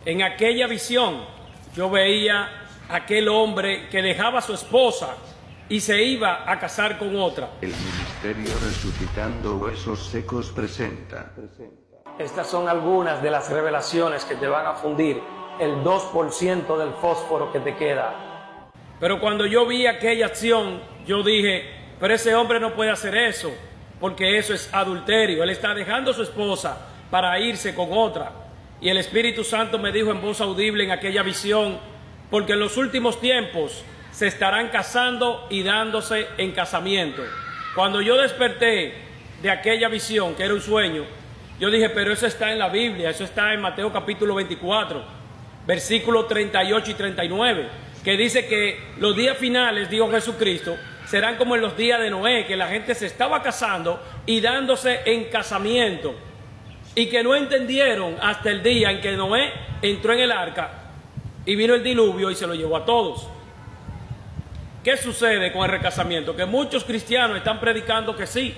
En aquella visión yo veía a aquel hombre que dejaba a su esposa y se iba a casar con otra. El ministerio Resucitando Huesos Secos presenta. Estas son algunas de las revelaciones que te van a fundir el 2% del fósforo que te queda. Pero cuando yo vi aquella acción, yo dije, pero ese hombre no puede hacer eso, porque eso es adulterio. Él está dejando a su esposa para irse con otra. Y el Espíritu Santo me dijo en voz audible en aquella visión, porque en los últimos tiempos se estarán casando y dándose en casamiento. Cuando yo desperté de aquella visión, que era un sueño, yo dije, pero eso está en la Biblia, eso está en Mateo capítulo 24, versículos 38 y 39, que dice que los días finales, dijo Jesucristo, serán como en los días de Noé, que la gente se estaba casando y dándose en casamiento, y que no entendieron hasta el día en que Noé entró en el arca y vino el diluvio y se lo llevó a todos. ¿Qué sucede con el recasamiento? Que muchos cristianos están predicando que sí,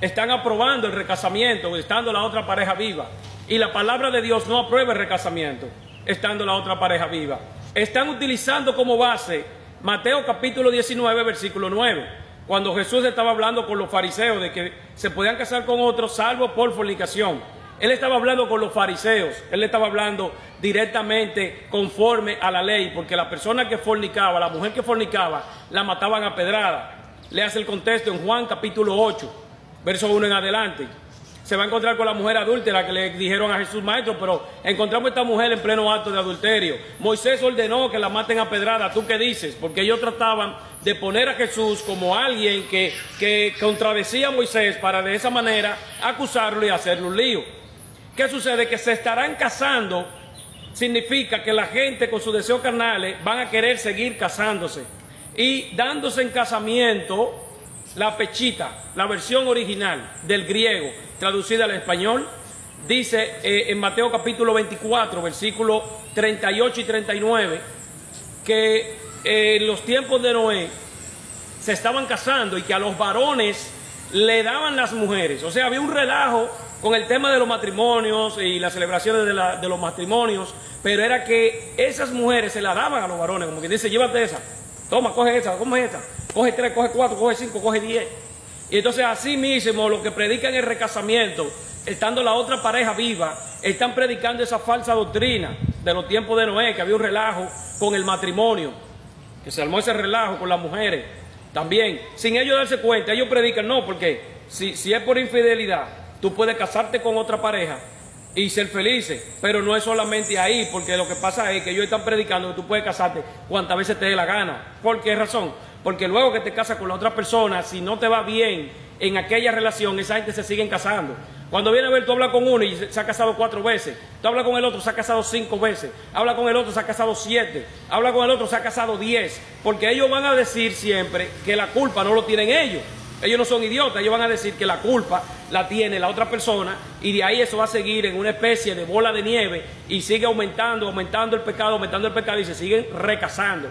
están aprobando el recasamiento, estando la otra pareja viva. Y la palabra de Dios no aprueba el recasamiento, estando la otra pareja viva. Están utilizando como base Mateo capítulo 19, versículo 9, cuando Jesús estaba hablando con los fariseos de que se podían casar con otros salvo por fornicación. Él estaba hablando con los fariseos, él estaba hablando directamente conforme a la ley, porque la persona que fornicaba, la mujer que fornicaba, la mataban a pedrada. Le hace el contexto en Juan capítulo 8, verso 1 en adelante. Se va a encontrar con la mujer adúltera que le dijeron a Jesús, maestro, pero encontramos a esta mujer en pleno acto de adulterio. Moisés ordenó que la maten a pedrada, ¿tú qué dices? Porque ellos trataban de poner a Jesús como alguien que contradecía a Moisés para de esa manera acusarlo y hacerle un lío. ¿Qué sucede? Que se estarán casando, significa que la gente con sus deseos carnales van a querer seguir casándose y dándose en casamiento. La pechita, la versión original del griego traducida al español, dice en Mateo capítulo 24, versículos 38 y 39, que en los tiempos de Noé se estaban casando y que a los varones le daban las mujeres. O sea, había un relajo con el tema de los matrimonios y las celebraciones de los matrimonios, pero era que esas mujeres se las daban a los varones, como que dice, llévate esa, toma, coge esa, coge 3, coge 4, coge 5, coge 10. Y entonces así mismo los que predican el recasamiento, estando la otra pareja viva, están predicando esa falsa doctrina de los tiempos de Noé, que había un relajo con el matrimonio, que se armó ese relajo con las mujeres. También, sin ellos darse cuenta, ellos predican, no, porque si es por infidelidad, tú puedes casarte con otra pareja y ser felices, pero no es solamente ahí, porque lo que pasa es que ellos están predicando que tú puedes casarte cuantas veces te dé la gana. ¿Por qué razón? Porque luego que te casas con la otra persona, si no te va bien en aquella relación, esa gente se siguen casando. Cuando viene a ver, tú hablas con uno y se ha casado 4 veces, tú hablas con el otro, se ha casado 5 veces, habla con el otro, se ha casado 7, habla con el otro, se ha casado 10, porque ellos van a decir siempre que la culpa no lo tienen ellos. Ellos no son idiotas, ellos van a decir que la culpa la tiene la otra persona y de ahí eso va a seguir en una especie de bola de nieve y sigue aumentando el pecado y se siguen recasando.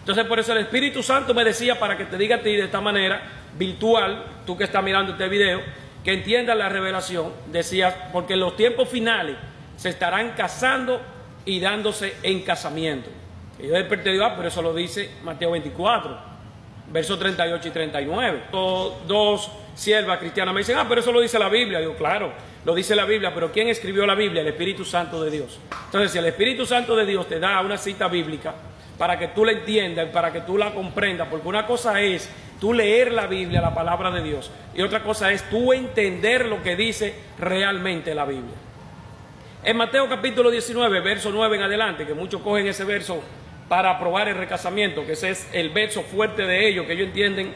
Entonces por eso el Espíritu Santo me decía para que te diga a ti de esta manera virtual, tú que estás mirando este video, que entiendas la revelación, decía, porque en los tiempos finales se estarán casando y dándose en casamiento. Y yo desperté y digo, pero eso lo dice Mateo 24. Versos 38 y 39. Dos siervas cristianas me dicen, pero eso lo dice la Biblia. Digo, claro, lo dice la Biblia, pero ¿quién escribió la Biblia? El Espíritu Santo de Dios. Entonces, si el Espíritu Santo de Dios te da una cita bíblica para que tú la entiendas, para que tú la comprendas, porque una cosa es tú leer la Biblia, la palabra de Dios, y otra cosa es tú entender lo que dice realmente la Biblia. En Mateo capítulo 19, verso 9 en adelante, que muchos cogen ese verso para aprobar el recasamiento, que ese es el verso fuerte de ellos, que ellos entienden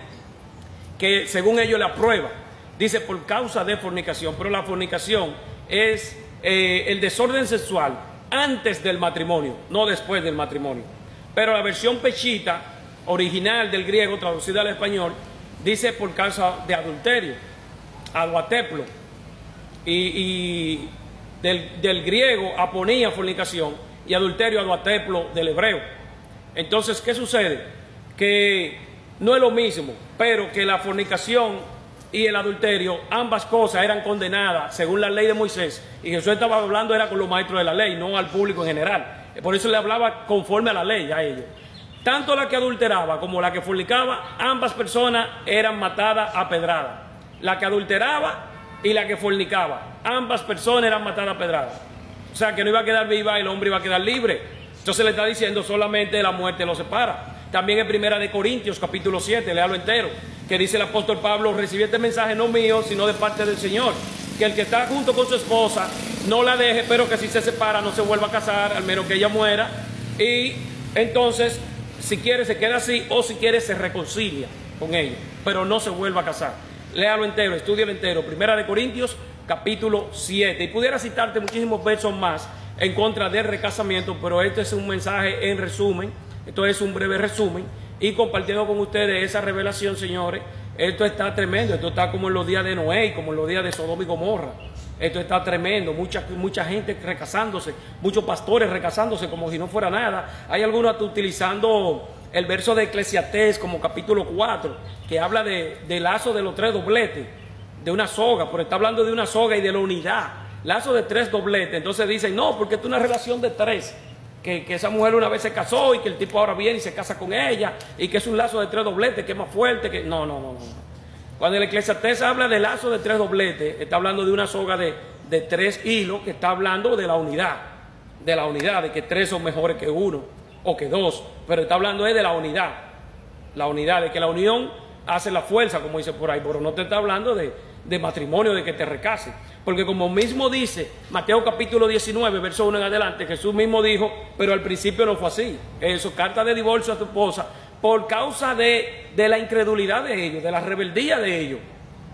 que según ellos la aprueba. Dice por causa de fornicación, pero la fornicación es el desorden sexual antes del matrimonio, no después del matrimonio. Pero la versión pechita, original del griego, traducida al español, dice por causa de adulterio, aduateplo, y del griego aponía fornicación y adulterio aduateplo del hebreo. Entonces, ¿qué sucede? Que no es lo mismo, pero que la fornicación y el adulterio, ambas cosas eran condenadas según la ley de Moisés. Y Jesús estaba hablando era con los maestros de la ley, no al público en general. Por eso le hablaba conforme a la ley a ellos. Tanto la que adulteraba como la que fornicaba, ambas personas eran matadas a pedrada. La que adulteraba y la que fornicaba, ambas personas eran matadas a pedrada. O sea que no iba a quedar viva, el hombre iba a quedar libre. Entonces le está diciendo solamente la muerte lo separa. También en 1 Corintios capítulo 7, léalo entero, que dice el apóstol Pablo: recibí este mensaje no mío, sino de parte del Señor, que el que está junto con su esposa no la deje, pero que si se separa no se vuelva a casar, al menos que ella muera. Y entonces, si quiere se queda así, o si quiere se reconcilia con ella, pero no se vuelva a casar. Léalo entero, estúdialo entero, 1 Corintios capítulo 7. Y pudiera citarte muchísimos versos más en contra del recasamiento, pero este es un mensaje en resumen. Esto es un breve resumen y compartiendo con ustedes esa revelación, señores. Esto está tremendo, esto está como en los días de Noé y como en los días de Sodoma y Gomorra. Esto está tremendo, mucha gente recasándose, muchos pastores recasándose como si no fuera nada. Hay algunos hasta utilizando el verso de Eclesiastés como capítulo 4, que habla del lazo de los 3 dobletes, de una soga, pero está hablando de una soga y de la unidad. Lazo de 3 dobletes, entonces dicen, no, porque esto es una relación de 3. Que esa mujer una vez se casó y que el tipo ahora viene y se casa con ella y que es un lazo de 3 dobletes, que es más fuerte que... No. Cuando el Eclesiastés habla de lazo de 3 dobletes, está hablando de una soga de 3 hilos, que está hablando de la unidad, de que 3 son mejores que 1 o que 2, pero está hablando de la unidad, de que la unión hace la fuerza, como dice por ahí, pero no te está hablando de matrimonio, de que te recase. Porque como mismo dice Mateo capítulo 19, verso 1 en adelante, Jesús mismo dijo, pero al principio no fue así. Eso, carta de divorcio a tu esposa, por causa de la incredulidad de ellos, de la rebeldía de ellos.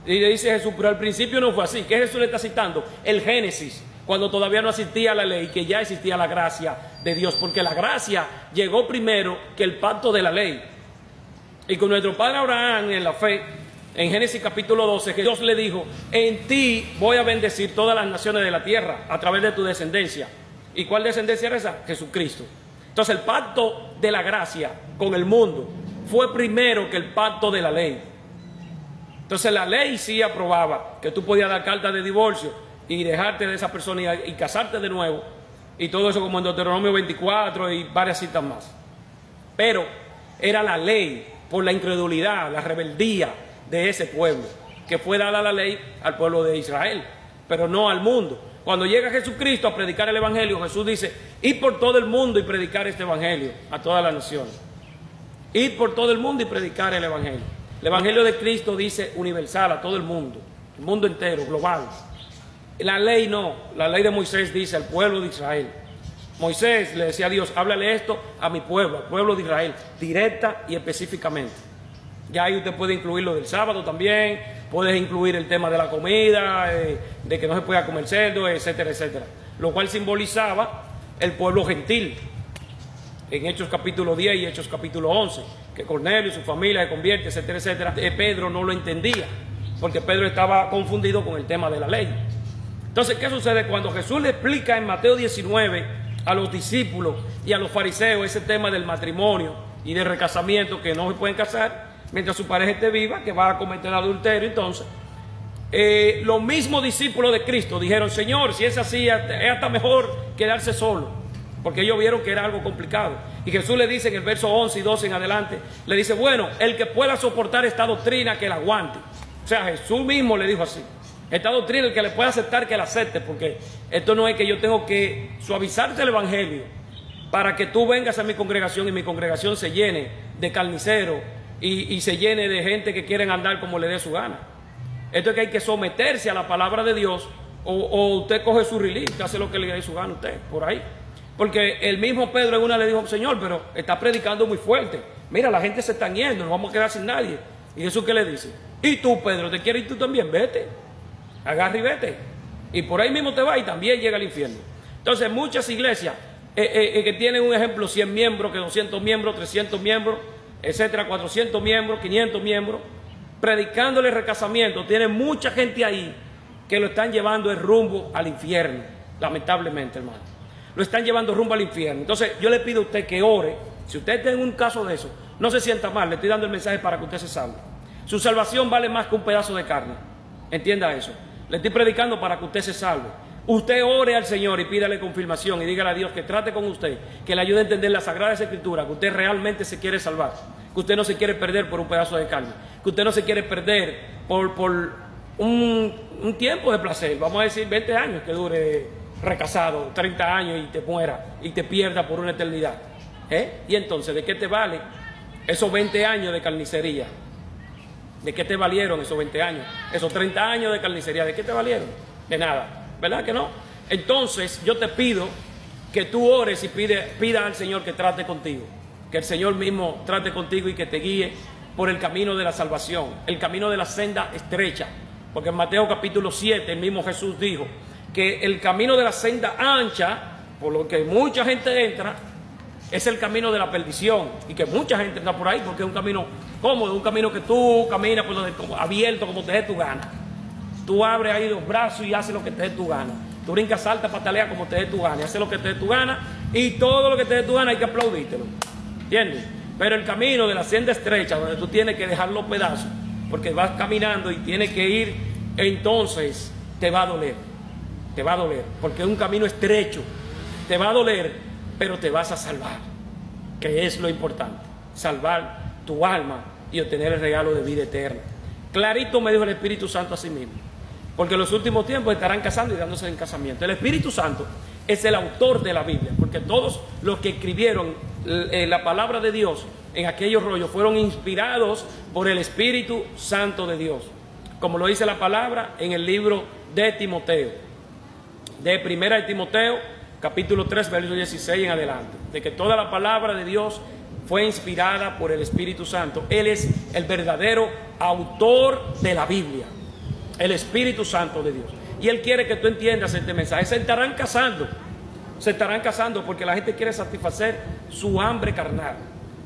Y le dice Jesús, pero al principio no fue así. ¿Qué Jesús le está citando? El Génesis, cuando todavía no existía la ley, que ya existía la gracia de Dios, porque la gracia llegó primero que el pacto de la ley. Y con nuestro padre Abraham en la fe, en Génesis capítulo 12, que Dios le dijo, en ti voy a bendecir todas las naciones de la tierra a través de tu descendencia. ¿Y cuál descendencia era esa? Jesucristo. Entonces el pacto de la gracia con el mundo fue primero que el pacto de la ley. Entonces la ley sí aprobaba que tú podías dar carta de divorcio y dejarte de esa persona y casarte de nuevo. Y todo eso como en Deuteronomio 24 y varias citas más. Pero era la ley por la incredulidad, la rebeldía de ese pueblo, que fue dada la ley al pueblo de Israel, pero no al mundo. Cuando llega Jesucristo a predicar el evangelio, Jesús dice, id por todo el mundo y predicar este evangelio a todas las naciones. Id por todo el mundo y predicar el evangelio. El evangelio de Cristo dice universal a todo el mundo entero, global. La ley no, la ley de Moisés dice al pueblo de Israel. Moisés le decía a Dios, háblale esto a mi pueblo, al pueblo de Israel, directa y específicamente. Ya ahí usted puede incluir lo del sábado también, puedes incluir el tema de la comida, de que no se pueda comer cerdo, etcétera, etcétera. Lo cual simbolizaba el pueblo gentil. En Hechos capítulo 10 y Hechos capítulo 11, que Cornelio y su familia se convierte, etcétera, etcétera. Pedro no lo entendía, porque Pedro estaba confundido con el tema de la ley. Entonces, ¿qué sucede? Cuando Jesús le explica en Mateo 19 a los discípulos y a los fariseos ese tema del matrimonio y del recasamiento, que no se pueden casar mientras su pareja esté viva, que va a cometer adulterio, entonces los mismos discípulos de Cristo dijeron, Señor, si es así, es hasta mejor quedarse solo, porque ellos vieron que era algo complicado. Y Jesús le dice en el verso 11 y 12 en adelante, le dice, bueno, el que pueda soportar esta doctrina, que la aguante. O sea, Jesús mismo le dijo así, esta doctrina, el que le pueda aceptar, que la acepte, porque esto no es que yo tengo que suavizarte el evangelio para que tú vengas a mi congregación y mi congregación se llene de carniceros y se llene de gente que quieren andar como le dé su gana. Esto es que hay que someterse a la palabra de Dios, o usted coge su release, hace lo que le dé su gana a usted, por ahí. Porque el mismo Pedro en una le dijo, Señor, pero está predicando muy fuerte. Mira, la gente se está yendo, nos vamos a quedar sin nadie. Y Jesús, ¿qué le dice? Y tú, Pedro, ¿te quieres ir tú también? Vete, agarra y vete. Y por ahí mismo te vas y también llega al infierno. Entonces, muchas iglesias que tienen un ejemplo, 100 miembros, que 200 miembros, 300 miembros, etcétera, 400 miembros, 500 miembros, predicándole recasamiento, tienen mucha gente ahí que lo están llevando el rumbo al infierno, lamentablemente, hermano. Lo están llevando rumbo al infierno. Entonces, yo le pido a usted que ore. Si usted tiene un caso de eso, no se sienta mal, le estoy dando el mensaje para que usted se salve. Su salvación vale más que un pedazo de carne. Entienda eso. Le estoy predicando para que usted se salve. Usted ore al Señor y pídale confirmación y dígale a Dios que trate con usted, que le ayude a entender las Sagradas Escrituras, que usted realmente se quiere salvar, que usted no se quiere perder por un pedazo de carne, que usted no se quiere perder por un tiempo de placer, vamos a decir 20 años que dure recasado, 30 años y te muera y te pierda por una eternidad. Y entonces, ¿de qué te vale esos 20 años de carnicería? ¿De qué te valieron esos 20 años? Esos 30 años de carnicería, ¿de qué te valieron? De nada, ¿verdad que no? Entonces yo te pido que tú ores y pida al Señor que trate contigo, que el Señor mismo trate contigo y que te guíe por el camino de la salvación, el camino de la senda estrecha, porque en Mateo capítulo 7 el mismo Jesús dijo que el camino de la senda ancha, por lo que mucha gente entra, es el camino de la perdición, y que mucha gente está por ahí porque es un camino cómodo, un camino que tú caminas por donde, abierto como te dé tu gana. Tú abres ahí los brazos y haces lo que te dé tu gana. Tú brincas, saltas, pataleas como te dé tu gana, y haces lo que te dé tu gana, y todo lo que te dé tu gana hay que aplaudírtelo. ¿Entiendes? Pero el camino de la senda estrecha, donde tú tienes que dejar los pedazos, porque vas caminando y tienes que ir, entonces te va a doler. Te va a doler, porque es un camino estrecho. Te va a doler, pero te vas a salvar, que es lo importante, salvar tu alma y obtener el regalo de vida eterna. Clarito me dijo el Espíritu Santo a sí mismo, porque en los últimos tiempos estarán casando y dándose en casamiento. El Espíritu Santo es el autor de la Biblia, porque todos los que escribieron la palabra de Dios en aquellos rollos fueron inspirados por el Espíritu Santo de Dios, como lo dice la palabra en el libro de Timoteo, de Primera de Timoteo, capítulo 3, verso 16 en adelante, de que toda la palabra de Dios fue inspirada por el Espíritu Santo. Él es el verdadero autor de la Biblia, el Espíritu Santo de Dios. Y Él quiere que tú entiendas este mensaje. Se estarán casando porque la gente quiere satisfacer su hambre carnal,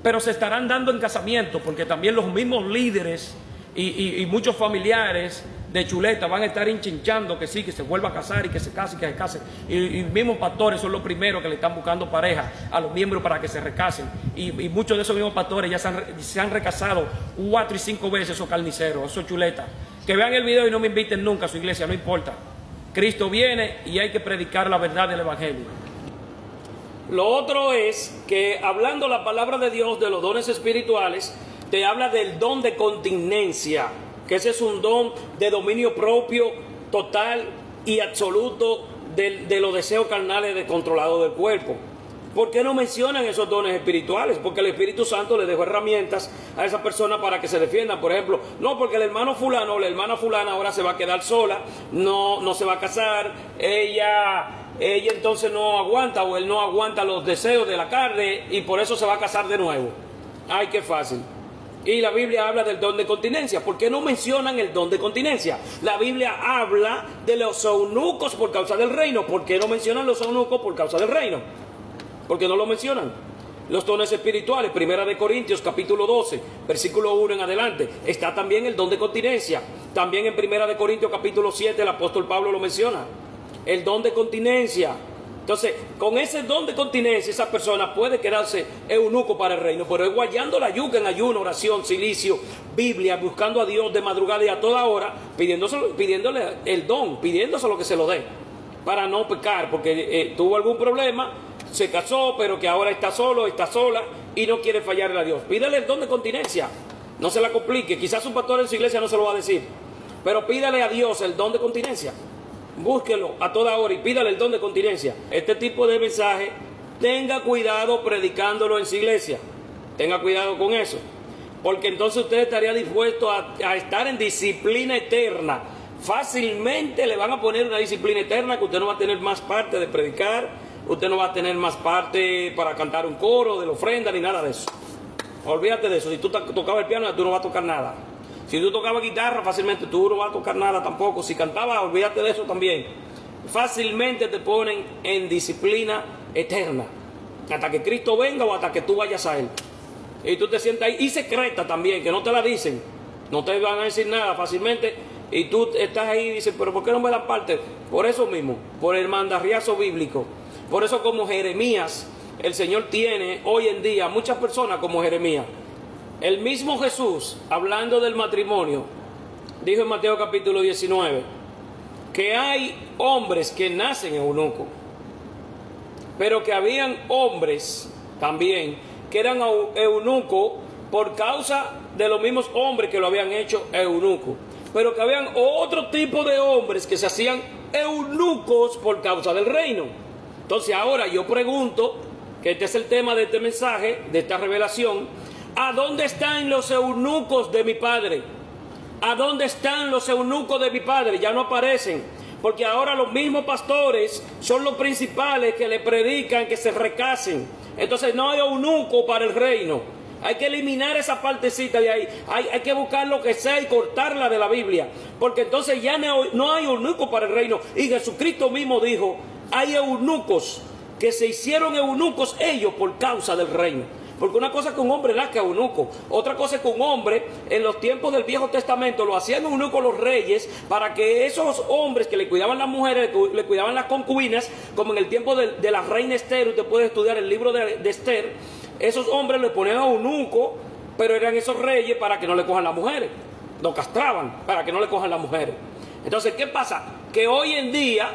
pero se estarán dando en casamiento porque también los mismos líderes y muchos familiares de chuleta van a estar hinchinchando que sí, que se vuelva a casar y que se case y que se case. Y mismos pastores son los primeros que le están buscando pareja a los miembros para que se recasen. Y muchos de esos mismos pastores ya se han recasado 4 y 5 veces, esos carniceros, esos chuletas. Que vean el video y no me inviten nunca a su iglesia, no importa. Cristo viene y hay que predicar la verdad del Evangelio. Lo otro es que, hablando la palabra de Dios de los dones espirituales, te habla del don de continencia, que ese es un don de dominio propio, total y absoluto de los deseos carnales descontrolados del cuerpo. ¿Por qué no mencionan esos dones espirituales? Porque el Espíritu Santo le dejó herramientas a esa persona para que se defiendan. Por ejemplo, no, porque el hermano fulano o la hermana fulana ahora se va a quedar sola, no se va a casar, ella entonces no aguanta, o él no aguanta los deseos de la carne y por eso se va a casar de nuevo. Ay, qué fácil. Y la Biblia habla del don de continencia. ¿Por qué no mencionan el don de continencia? La Biblia habla de los eunucos por causa del reino. ¿Por qué no mencionan los eunucos por causa del reino? ¿Por qué no lo mencionan? Los dones espirituales, Primera de Corintios capítulo 12, versículo 1 en adelante. Está también el don de continencia. También en Primera de Corintios capítulo 7 el apóstol Pablo lo menciona. El don de continencia. Entonces, con ese don de continencia, esa persona puede quedarse eunuco para el reino, pero es guayando la yuca en ayuno, oración, cilicio, Biblia, buscando a Dios de madrugada y a toda hora, pidiéndole el don, pidiéndoselo que se lo dé, para no pecar, porque tuvo algún problema, se casó, pero que ahora está solo, está sola y no quiere fallarle a Dios. Pídale el don de continencia, no se la complique. Quizás un pastor en su iglesia no se lo va a decir, pero pídale a Dios el don de continencia. Búsquelo a toda hora y pídale el don de continencia. Este tipo de mensaje, tenga cuidado predicándolo en su iglesia. Tenga cuidado con eso, porque entonces usted estaría dispuesto a estar en disciplina eterna. Fácilmente le van a poner una disciplina eterna que usted no va a tener más parte de predicar, usted no va a tener más parte para cantar un coro de la ofrenda ni nada de eso. Olvídate de eso. Si tú tocabas el piano, tú no vas a tocar nada. Si tú tocabas guitarra, fácilmente tú no vas a tocar nada tampoco. Si cantabas, olvídate de eso también. Fácilmente te ponen en disciplina eterna, hasta que Cristo venga o hasta que tú vayas a Él. Y tú te sientas ahí, y secreta también, que no te la dicen, no te van a decir nada fácilmente, y tú estás ahí y dices, pero ¿por qué no me dan parte? Por eso mismo, por el mandarriazo bíblico. Por eso, como Jeremías, el Señor tiene hoy en día muchas personas como Jeremías, El mismo Jesús, hablando del matrimonio, dijo en Mateo capítulo 19, que hay hombres que nacen eunucos, pero que habían hombres también que eran eunucos por causa de los mismos hombres que lo habían hecho eunuco, pero que habían otro tipo de hombres que se hacían eunucos por causa del reino. Entonces ahora yo pregunto, que este es el tema de este mensaje, de esta revelación: ¿a dónde están los eunucos de mi Padre? ¿A dónde están los eunucos de mi Padre? Ya no aparecen, porque ahora los mismos pastores son los principales que le predican que se recasen. Entonces no hay eunuco para el reino. Hay que eliminar esa partecita de ahí. Hay que buscar lo que sea y cortarla de la Biblia, porque entonces ya no hay eunuco para el reino. Y Jesucristo mismo dijo: hay eunucos que se hicieron eunucos ellos por causa del reino. Porque una cosa es que un hombre nazca eunuco, otra cosa es que un hombre en los tiempos del Viejo Testamento lo hacían eunuco los reyes, para que esos hombres que le cuidaban las mujeres, le cuidaban las concubinas, como en el tiempo de la reina Esther. Usted puede estudiar el libro de Esther. Esos hombres le ponían a eunuco, pero eran esos reyes para que no le cojan las mujeres. Lo castraban para que no le cojan las mujeres. Entonces, ¿qué pasa? Que hoy en día,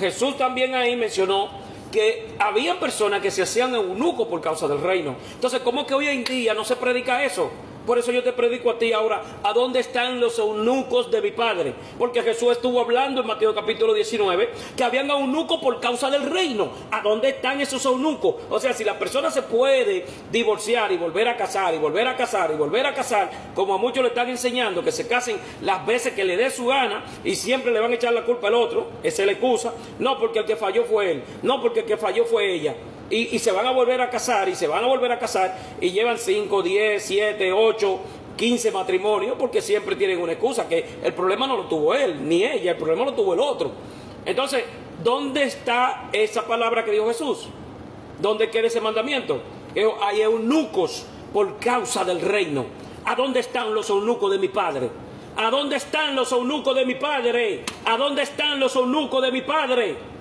Jesús también ahí mencionó que había personas que se hacían eunucos por causa del reino. Entonces, ¿cómo que hoy en día no se predica eso? Por eso yo te predico a ti ahora: ¿a dónde están los eunucos de mi Padre? Porque Jesús estuvo hablando en Mateo capítulo 19 que habían eunucos por causa del reino. ¿A dónde están esos eunucos? O sea, si la persona se puede divorciar y volver a casar, y volver a casar, y volver a casar, como a muchos le están enseñando que se casen las veces que le dé su gana, y siempre le van a echar la culpa al otro, esa es la excusa. No, porque el que falló fue él, no, porque el que falló fue ella. Y se van a volver a casar, y se van a volver a casar, y llevan 5, 10, 7, 8, 15 matrimonios, porque siempre tienen una excusa, que el problema no lo tuvo él, ni ella, el problema lo tuvo el otro. Entonces, ¿dónde está esa palabra que dijo Jesús? ¿Dónde queda ese mandamiento? Que hay eunucos por causa del reino. ¿A dónde están los eunucos de mi Padre? ¿A dónde están los eunucos de mi Padre? ¿A dónde están los eunucos de mi Padre?